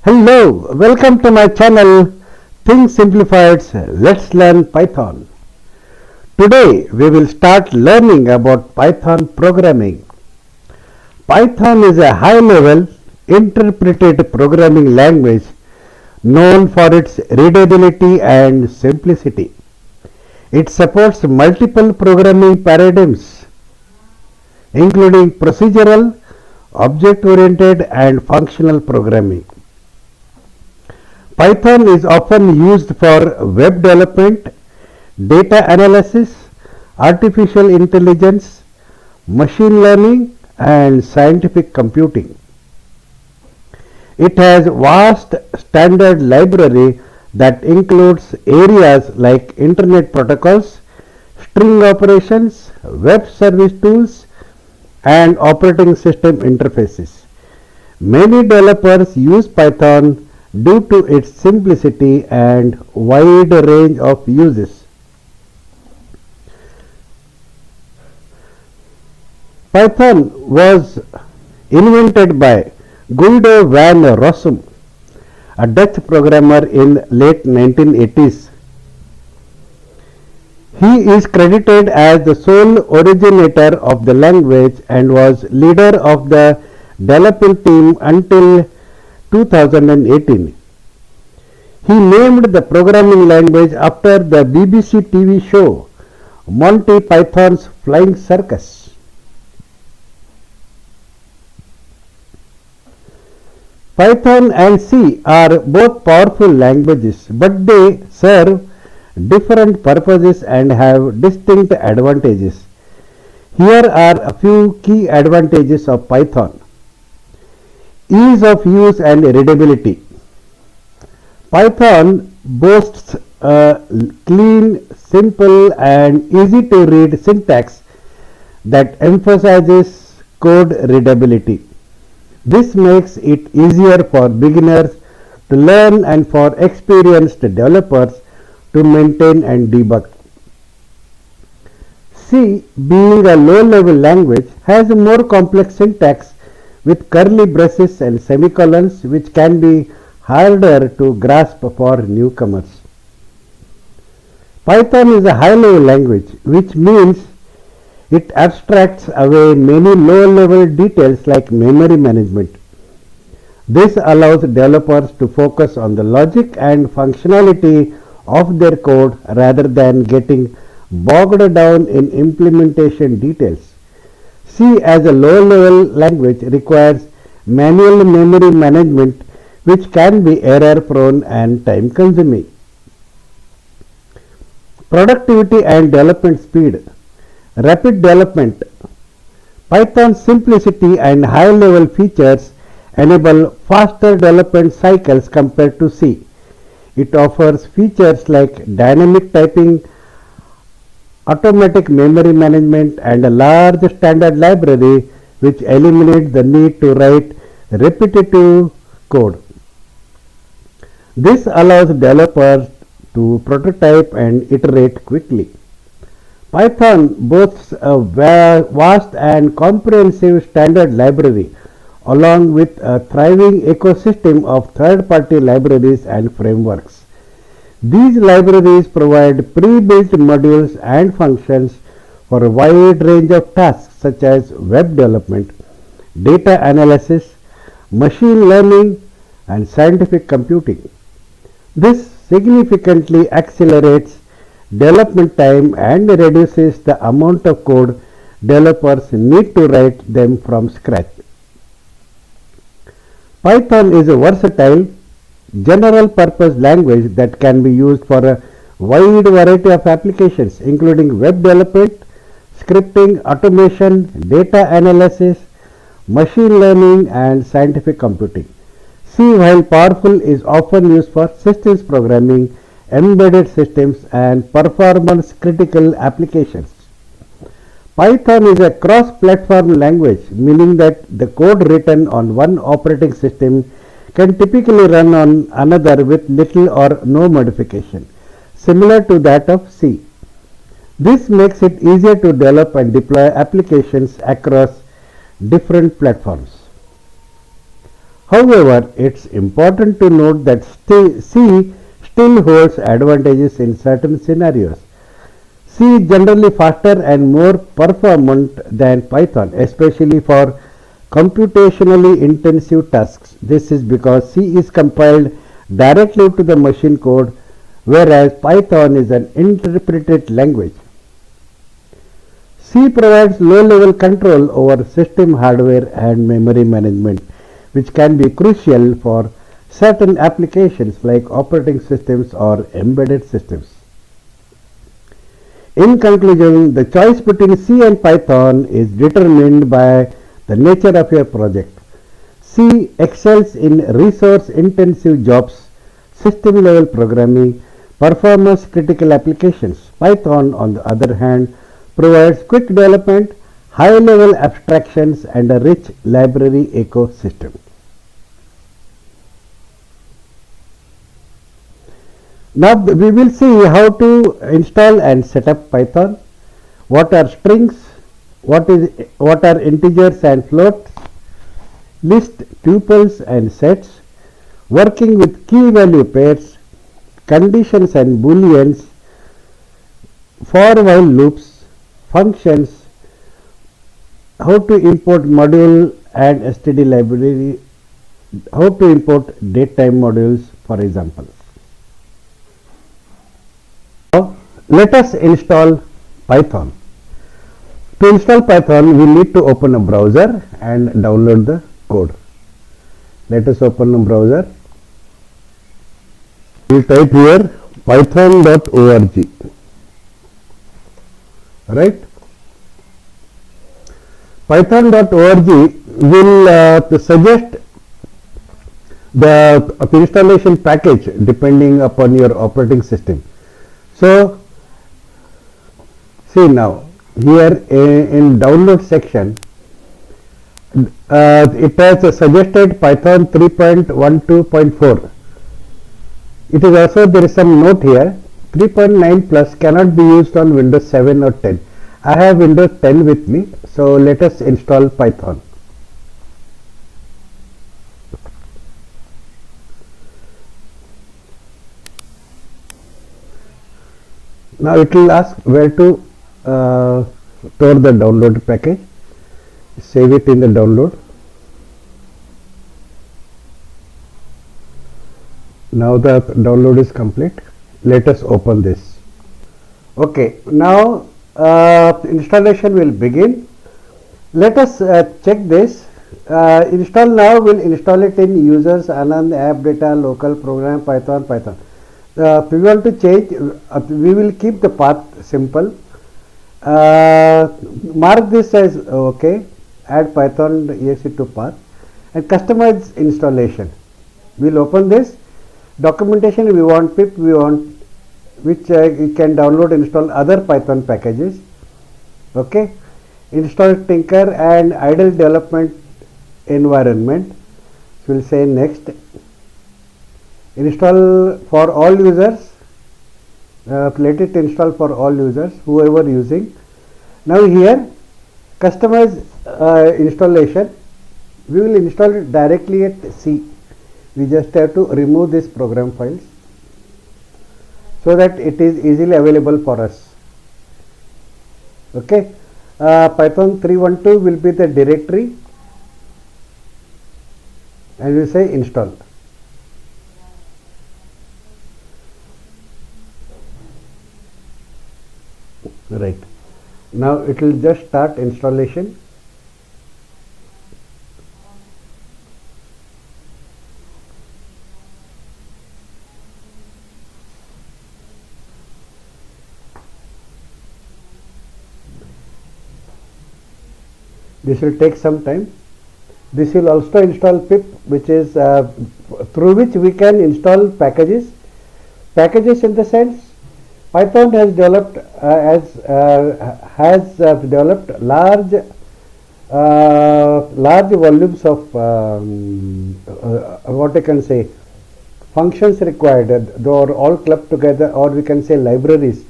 Hello, welcome to my channel Things Simplified. Let's learn Python. Today we will start learning about Python programming. Python is a high-level interpreted programming language known for its readability and simplicity. It supports multiple programming paradigms including procedural, object-oriented and functional programming. Python is often used for web development, data analysis, artificial intelligence, machine learning, and scientific computing. It has vast standard library that includes areas like internet protocols, string operations, web service tools, and operating system interfaces. Many developers use Python due to its simplicity and wide range of uses. Python was invented by Guido van Rossum, a Dutch programmer in late 1980s. He is credited as the sole originator of the language and was leader of the development team until 2018. He named the programming language after the BBC TV show Monty Python's Flying Circus. Python and C are both powerful languages, but they serve different purposes and have distinct advantages. Here are a few key advantages of Python. Ease of use and readability. Python boasts a clean, simple and easy to read syntax that emphasizes code readability. This makes it easier for beginners to learn and for experienced developers to maintain and debug. C, being a low-level language, has a more complex syntax with curly braces and semicolons, which can be harder to grasp for newcomers. Python is a high-level language, which means it abstracts away many low-level details like memory management. This allows developers to focus on the logic and functionality of their code rather than getting bogged down in implementation details. C as a low-level language requires manual memory management, which can be error-prone and time-consuming. Productivity and development speed. Rapid development. Python's simplicity and high-level features enable faster development cycles compared to C. It offers features like dynamic typing, automatic memory management, and a large standard library which eliminates the need to write repetitive code. This allows developers to prototype and iterate quickly. Python boasts a vast and comprehensive standard library along with a thriving ecosystem of third-party libraries and frameworks. These libraries provide pre-built modules and functions for a wide range of tasks such as web development, data analysis, machine learning, and scientific computing. This significantly accelerates development time and reduces the amount of code developers need to write them from scratch. Python is a versatile, general-purpose language that can be used for a wide variety of applications, including web development, scripting, automation, data analysis, machine learning, and scientific computing. C, while powerful, is often used for systems programming, embedded systems, and performance-critical applications. Python is a cross-platform language, meaning that the code written on one operating system can typically run on another with little or no modification, similar to that of C. This makes it easier to develop and deploy applications across different platforms. However, it's important to note that C still holds advantages in certain scenarios. C is generally faster and more performant than Python, especially for computationally intensive tasks. This is because C is compiled directly to the machine code, whereas Python is an interpreted language. C provides low-level control over system hardware and memory management, which can be crucial for certain applications like operating systems or embedded systems. In conclusion, the choice between C and Python is determined by the nature of your project. C excels in resource-intensive jobs, system-level programming, performance-critical applications. Python, on the other hand, provides quick development, high-level abstractions, and a rich library ecosystem. Now we will see how to install and set up Python. What are strings? What are integers and floats? List tuples and sets. Working with key value pairs, conditions and booleans, for while loops, functions, how to import module and std library, how to import datetime modules, for example. Now let us install Python. To install Python, we need to open a browser and download the code. Let us open a browser. We type here python.org. Right? Python.org will suggest the installation package depending upon your operating system. So, see now, here in download section, it has suggested Python 3.12.4. It is also, there is some note here, 3.9 plus cannot be used on Windows 7 or 10. I have Windows 10 with me, so let us install Python. Now it will ask where to store the download package. Save it in the download. Now the download is complete. Let us open this. Okay, now installation will begin. Let us check this. Install now will install it in users, Anand, app data, local program, Python. We want to change, we will keep the path simple. Mark this as okay, add python.exe to path, and customize installation. We will open this. Documentation, we want pip, we want which you can download, install other Python packages. Okay, install Tinker and idle development environment. So we will say next. Install for all users. Let it install for all users, whoever using. Now here, customize installation. We will install it directly at C. We just have to remove these program files so that it is easily available for us. Okay, Python 3.12 will be the directory, and we say install. Right. Now it will just start installation. This will take some time. This will also install pip, which is through which we can install packages. Packages in the sense, Python has developed large volumes of what I can say functions required. They are all clubbed together, or we can say libraries.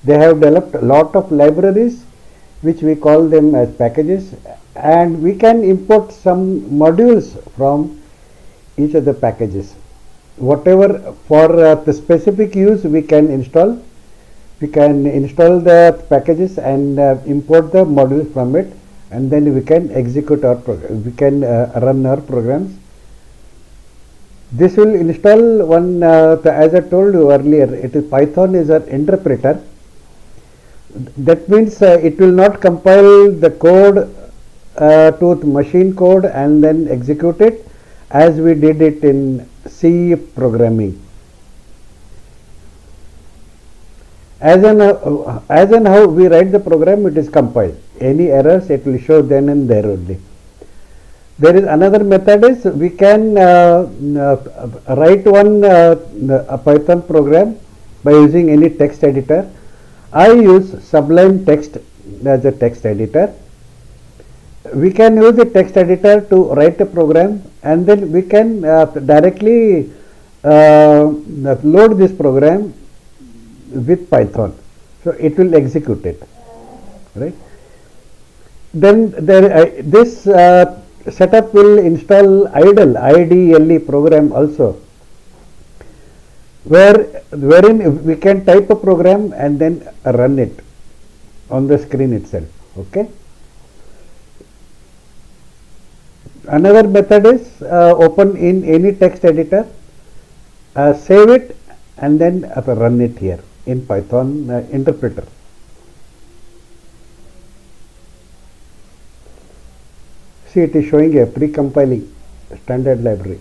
They have developed a lot of libraries, which we call them as packages, and we can import some modules from each of the packages. Whatever for the specific use we can install. We can install the packages and import the modules from it, and then we can execute our program. We can run our programs. This will install one, as I told you earlier, it is Python is an interpreter. That means it will not compile the code to machine code and then execute it as we did it in C programming. As in how we write the program, it is compiled. Any errors, it will show then and there only. There is another method is we can write one a Python program by using any text editor. I use Sublime Text as a text editor. We can use the text editor to write a program, and then we can directly load this program with Python, so it will execute it, right? Then this setup will install IDLE program also, wherein we can type a program and then run it on the screen itself. Okay. Another method is open in any text editor, save it, and then run it here in Python interpreter. See, it is showing a pre-compiling standard library.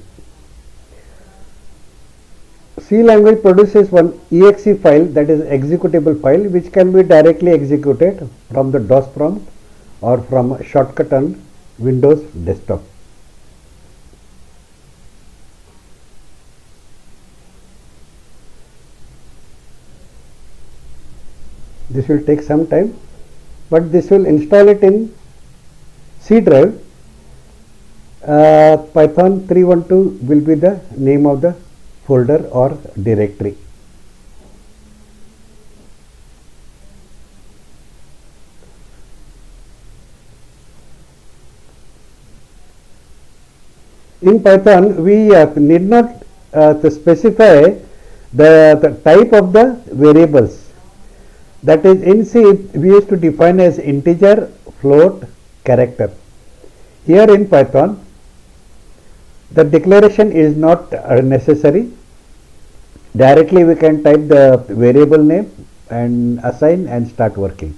C language produces one exe file, that is executable file, which can be directly executed from the DOS prompt or from a shortcut on Windows desktop. This will take some time, but this will install it in C drive. Python 312 will be the name of the folder or directory. In Python, we need not to specify the type of the variables. That is, in C we used to define as integer, float, character. Here in Python, the declaration is not necessary. Directly we can type the variable name and assign and start working.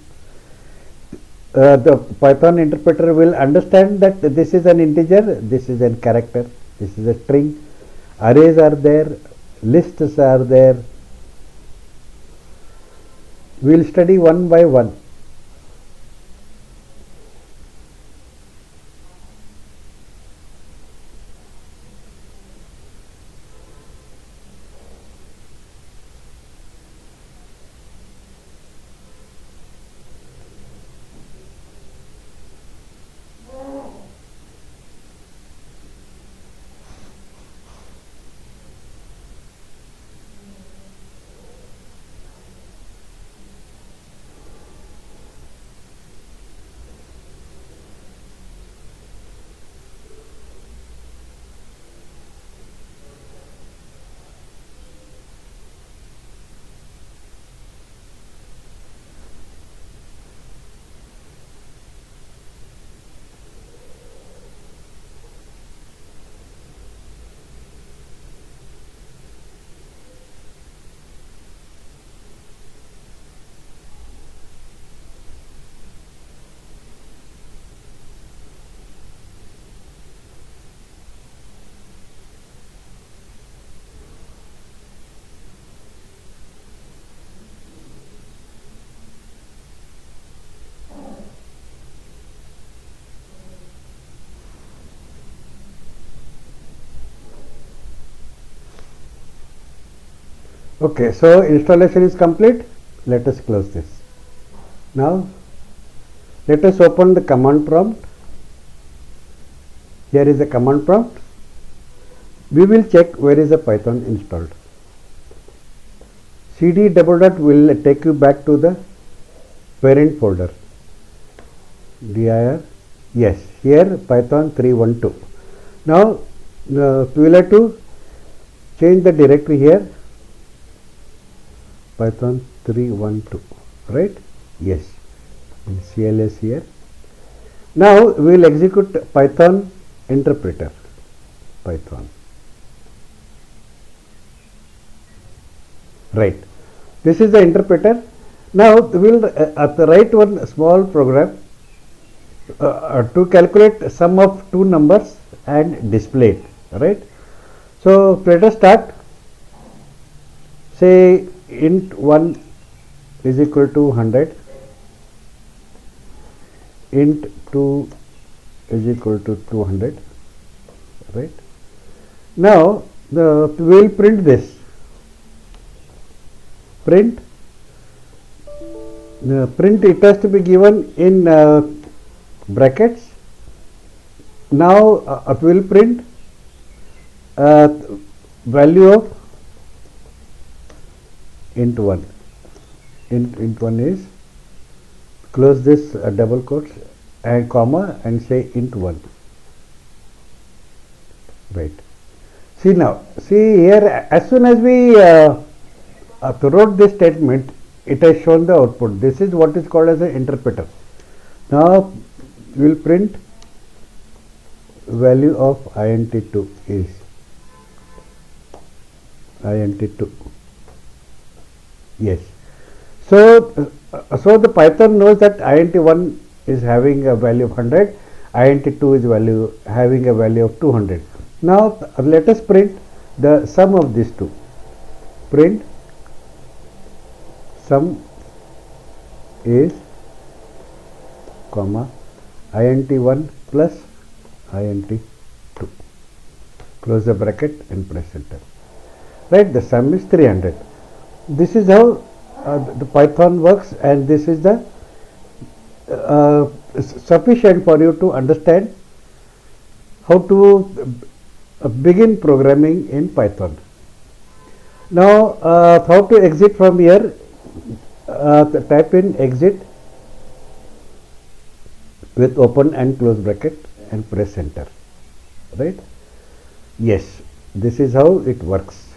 The Python interpreter will understand that this is an integer, this is a character, this is a string, arrays are there, lists are there. We will study one by one. Okay, so installation is complete. Let us close this. Now let us open the command prompt. Here is the command prompt. We will check where is the Python installed. CD double dot will take you back to the parent folder. Dir, yes, here Python 312. Now We will have to change the directory here, Python 312, right? Yes, in CLS here. Now we will execute Python interpreter, Python. Right. This is the interpreter. Now we will write one small program to calculate sum of two numbers and display it. Right. So let us start. Say int 1 is equal to 100, int 2 is equal to 200. Right. Now we will print this. Print it has to be given in brackets. Now we will print value of int 1. Int 1 is, close this double quotes and comma and say int 1. Right. See now, see here, as soon as we wrote this statement, it has shown the output. This is what is called as an interpreter. Now we will print value of int2 is int2. Yes. So so the Python knows that int1 is having a value of 100, int2 is having a value of 200. Now let us print the sum of these two. Print sum is comma int1 plus int2. Close the bracket and press enter. Right, the sum is 300. This is how the Python works, and this is the sufficient for you to understand how to begin programming in Python. Now how to exit from here? Type in exit with open and close bracket and press enter. Right? Yes, this is how it works.